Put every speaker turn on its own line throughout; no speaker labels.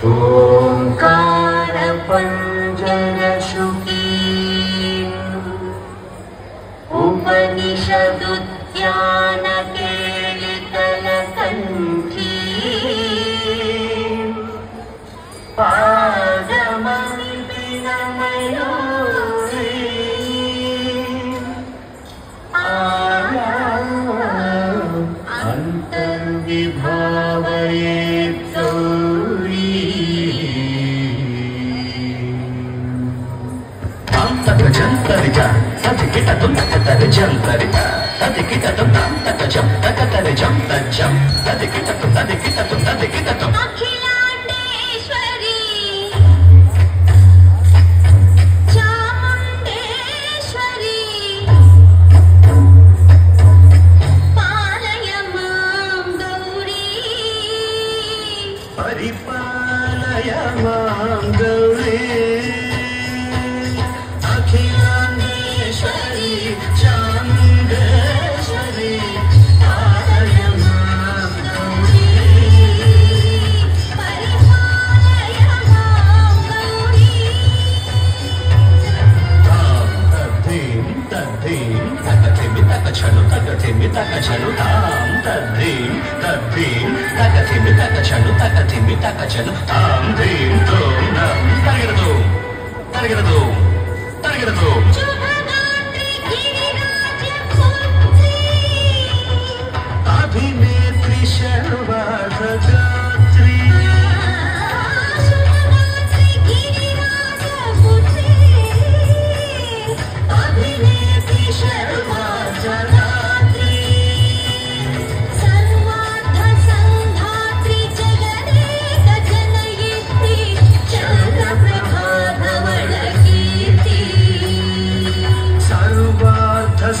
ओंकार पंजर शुकी उपनिषदुद्यान केलितल कंठी पादमणि मयूरी अंतर्विभावये जंतरिजा सतिकिट तुंतकतरि जंतरिजा सतिकिट तुंतकतजं तकतरि जं तज्जं सतिकिट तुंतकतरि
अखिलांडेश्वरी चामुंडेश्वरी पालय मां गौरी
परिपालय मां गौरी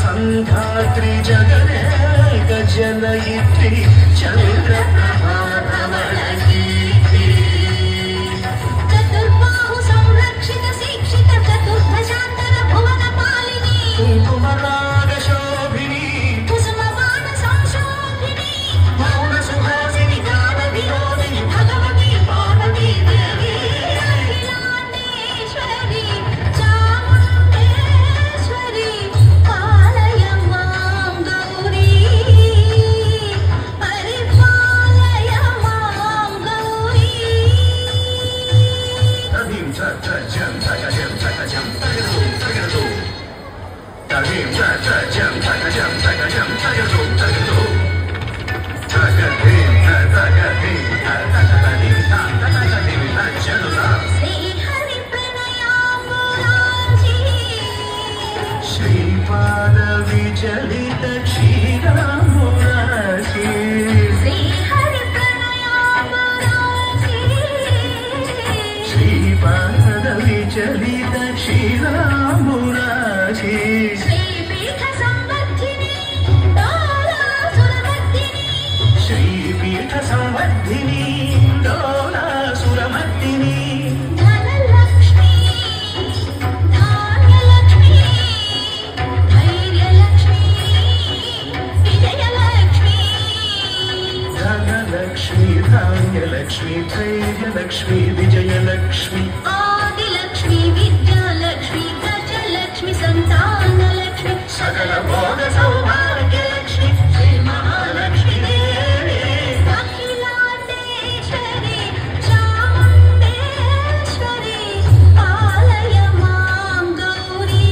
संधात्री जगदेक जनयित्री चंद्रप्रभाधवलकीर्ति
चतुर्बाहु संरक्षित शिक्षित चतुर्भुजांतर भुवन पालिनी
कुंकुमराग शोभिनी
कुसुमबाण संशोभिनी
मौन सुहासिनी गान विनोदिनी भगवती पार्वती देवी
अखिलांडेश्वरी चामुंडेश्वरी पालय मां गौरी परिपालय मां गौरी
तदीं जं तगजं तगजं तगजं तगजं तदीं जं तगजं तगजं तगजं तगजं तगदीं तगदीं तगदीं तगदीं तगजनुता
श्री हरि प्रणयाम्बुरांची
श्रीपाद विचलित क्षीरामुरारी
श्री हरि प्रणयाम्बुरांची
श्रीपाद विचलित क्षीरामुरारी
श्रीपीठ संवर्धिनी डोलासुरमर्दिनी
श्रीपीठ संवर्धिनी डोलासुरमर्दिनी
धनलक्ष्मी धान्यलक्ष्मी धैर्यलक्ष्मी विजयलक्ष्मी
धनलक्ष्मी धान्यलक्ष्मी धैर्यलक्ष्मी विजयलक्ष्मी
आदिलक्ष्मी विद्यालक्ष्मी गजलक्ष्मी संतानलक्ष्मी
सकल भोग सौभाग्यलक्ष्मी श्री महालक्ष्मी देवी
अखिलांडेश्वरी चामुंडेश्वरी पालय मां गौरी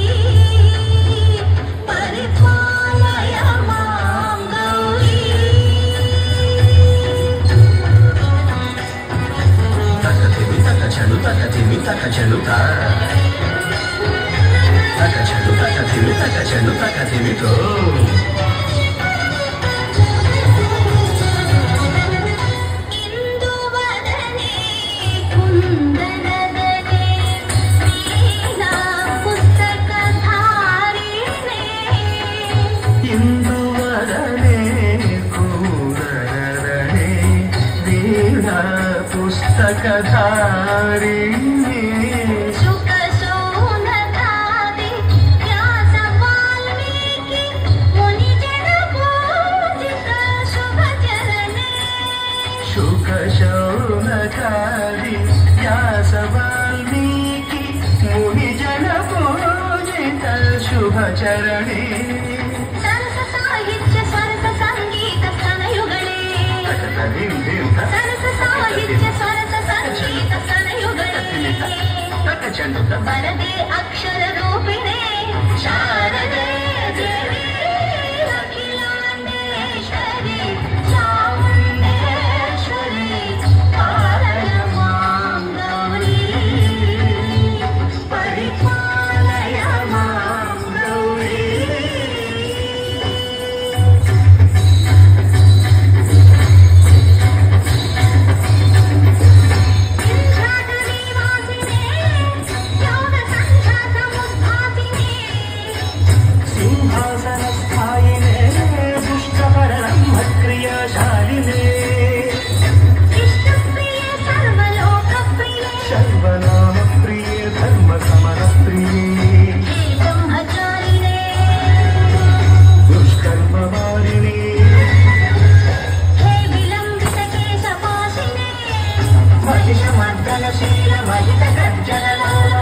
परिपालय मां गौरी
तकथिमि तकचनु तकथिमि तकचनुता तकचनु तकथिमि तकचनु तकथिमि तो
इंदुवदने कुंदनदने वीणा पुस्तकधारिणे
इंदुवदने कुंदनदने वीणा पुस्तकधारिणी
शुक शौनकादि व्यास वाल्मीकि मुनिजन पूजित शुभ चरणे
शुक శౌనకాది వ్యాస వాల్మీకి ముని జన పూజిత శుభచరణే
సరస సాహిత్య సరస సంగీత స్తనయుగళే సరస సాహిత్య సరస సంగీత స్తనయుగళే వరదే అక్షర రూపిణే శారదే దేవి అఖిలాండేశ్వరి చాముండేశ్వరి పాలయ మాం గౌరీ పరిపాలయ మాం గౌరీ
సింహాసనస్థాయినే దుష్టపరబ్రహ్మక్రియాశాలినే సర్వనామప్రియే ధర్మ సమరప్రియే దుష్కర్మవారిణే మహిషమర్దనశీల మహిత గర్జనలోల